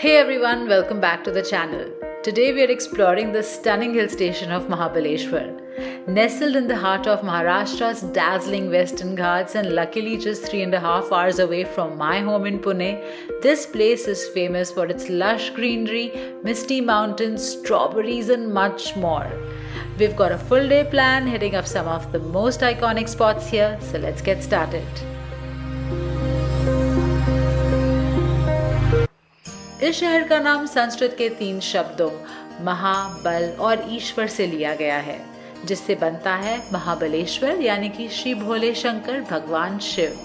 Hey everyone, welcome back to the channel. Today we are exploring the stunning hill station of Mahabaleshwar. Nestled in the heart of Maharashtra's dazzling Western Ghats and luckily just 3.5 hours away from my home in Pune, this place is famous for its lush greenery, misty mountains, strawberries and much more. We've got a full day plan hitting up some of the most iconic spots here, so let's get started. इस शहर का नाम संस्कृत के 3 शब्दों महा, बल और ईश्वर से लिया गया है, जिससे बनता है महाबलेश्वर यानी कि श्री भोले शंकर भगवान Shiv.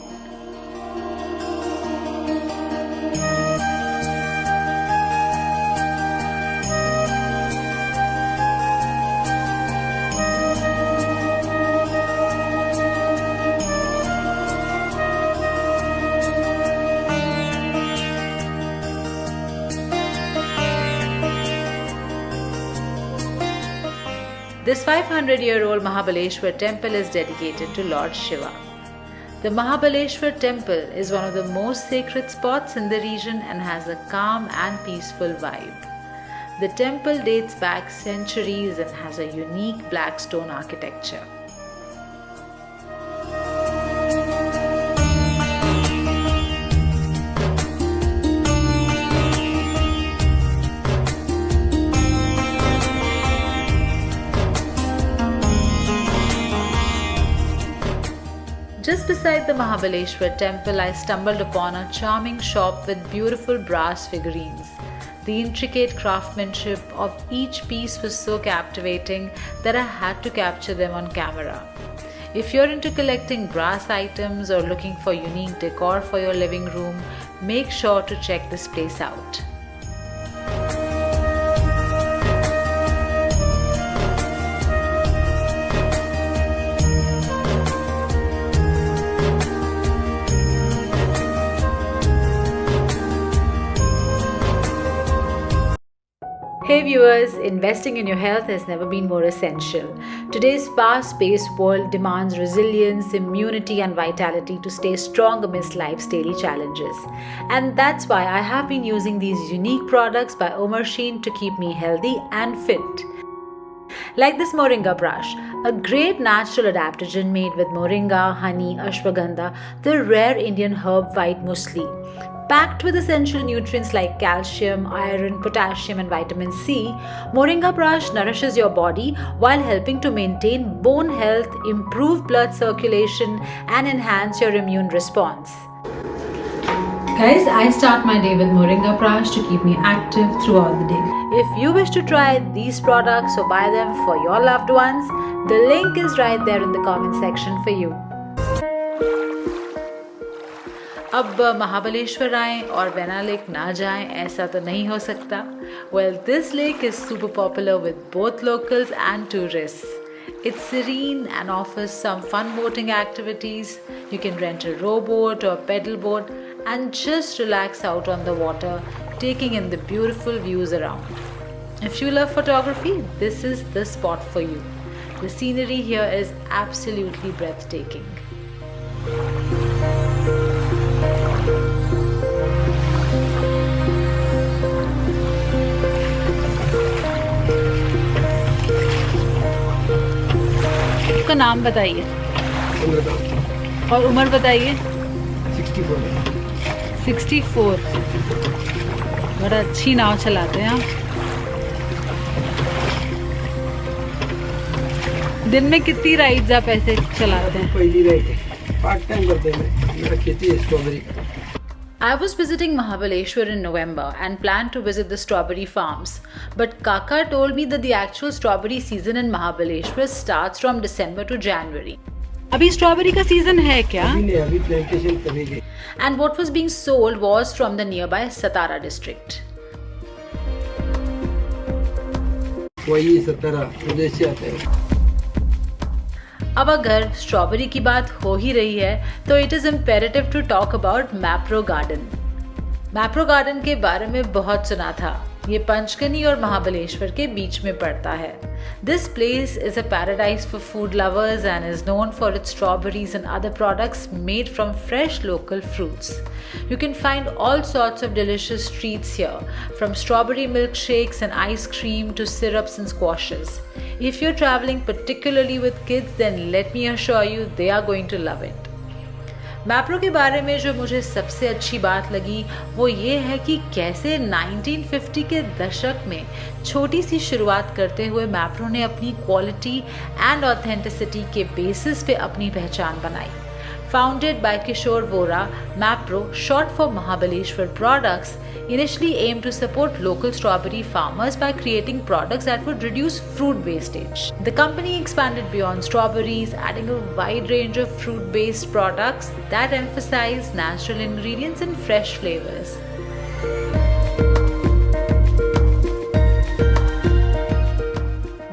This 500-year-old Mahabaleshwar temple is dedicated to Lord Shiva. The Mahabaleshwar temple is one of the most sacred spots in the region and has a calm and peaceful vibe. The temple dates back centuries and has a unique black stone architecture. Just beside the Mahabaleshwar temple, I stumbled upon a charming shop with beautiful brass figurines. The intricate craftsmanship of each piece was so captivating that I had to capture them on camera. If you're into collecting brass items or looking for unique decor for your living room, make sure to check this place out. Hey viewers, investing in your health has never been more essential. Today's fast-paced world demands resilience, immunity and vitality to stay strong amidst life's daily challenges. And that's why I have been using these unique products by Omarsheen to keep me healthy and fit. Like this Moringa brush, a great natural adaptogen made with moringa, honey, ashwagandha, the rare Indian herb white muesli. Packed with essential nutrients like calcium, iron, potassium and vitamin C, Moringa brush nourishes your body while helping to maintain bone health, improve blood circulation and enhance your immune response. Guys, I start my day with Moringa brush to keep me active throughout the day. If you wish to try these products or buy them for your loved ones, the link is right there in the comment section for you. अब महाबलेश्वर आएं और vena lake ना जाएं ऐसा तो नहीं हो सकता. Well, this lake is super popular with both locals and tourists. It's serene and offers some fun boating activities. You can rent a rowboat or pedal boat and just relax out on the water, taking in the beautiful views around. If you love photography, this is the spot for you. The scenery here is absolutely breathtaking. आपका नाम बताइए और उम्र बताइए. 64. बड़ा अच्छी नाव चलाते हैं आप. दिन में कितनी राइड्स आप ऐसे चलाते हैं? पहली राइड है, पार्ट टाइम करते हैं. मेरा खेती है स्ट्रॉबेरी का. I was visiting Mahabaleshwar in November and planned to visit the strawberry farms. But Kaka told me that the actual strawberry season in Mahabaleshwar starts from December to January. अभी strawberry का season है क्या? अभी plantation करेंगे. And what was being sold was from the nearby Satara district. वही 17 प्रदेश से आते हैं. अब अगर स्ट्रॉबेरी की बात हो ही रही है तो it is imperative to talk about Mapro Garden. Mapro Garden के बारे में बहुत सुना था, ये पंचगनी और महाबलेश्वर के बीच में पड़ता है. This place is a paradise for food lovers and is known for its strawberries and other products made from fresh local fruits. You can find all sorts of delicious treats here, from strawberry milkshakes and ice cream to syrups and squashes. If you're traveling particularly with kids, then let me assure you they are going to love it. Mapro के बारे में जो मुझे सबसे अच्छी बात लगी वो ये है कि कैसे 1950 के दशक में छोटी सी शुरुआत करते हुए मैप्रो ने अपनी क्वालिटी एंड ऑथेंटिसिटी के बेसिस पे अपनी पहचान बनाई. Founded by Kishore Vora, Mapro, short for Mahabaleshwar Products, initially aimed to support local strawberry farmers by creating products that would reduce fruit wastage. The company expanded beyond strawberries, adding a wide range of fruit-based products that emphasize natural ingredients and fresh flavors.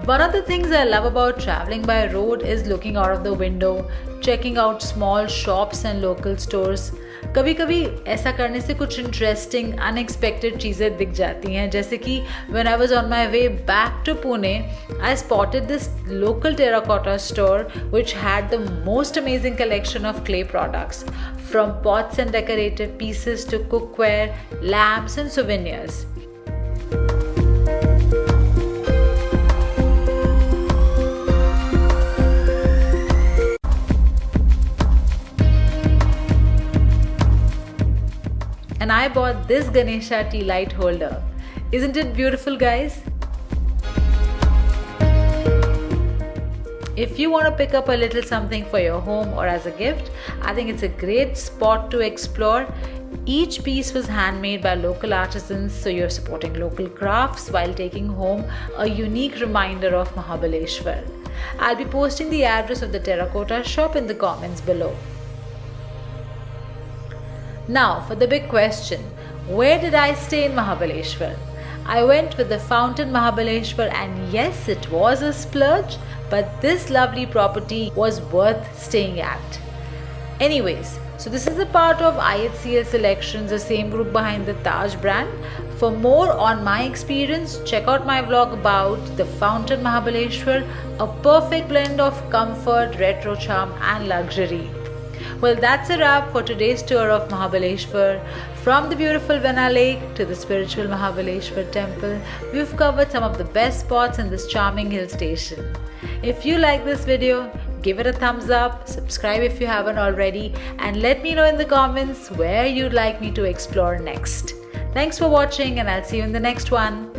One of the things I love about traveling by road is looking out of the window, checking out small shops and local stores. कभी कभी ऐसा करने से कुछ interesting unexpected चीज़ें दिख जाती हैं, जैसे कि when I was on my way back to Pune, I spotted this local terracotta store which had the most amazing collection of clay products, from pots and decorative pieces to cookware, lamps and souvenirs. And I bought this Ganesha tea light holder. Isn't it beautiful, guys? If you want to pick up a little something for your home or as a gift, I think it's a great spot to explore. Each piece was handmade by local artisans, so you're supporting local crafts while taking home a unique reminder of Mahabaleshwar. I'll be posting the address of the terracotta shop in the comments below. Now for the big question, where did I stay in Mahabaleshwar? I went with the Fountain Mahabaleshwar, and yes, it was a splurge, but this lovely property was worth staying at. Anyways, so this is a part of IHCL Selections, the same group behind the Taj brand. For more on my experience, check out my vlog about the Fountain Mahabaleshwar, a perfect blend of comfort, retro charm and luxury. Well, that's a wrap for today's tour of Mahabaleshwar. From the beautiful Vena Lake to the spiritual Mahabaleshwar temple, we've covered some of the best spots in this charming hill station. If you like this video, give it a thumbs up, subscribe if you haven't already, and let me know in the comments where you'd like me to explore next. Thanks for watching, and I'll see you in the next one.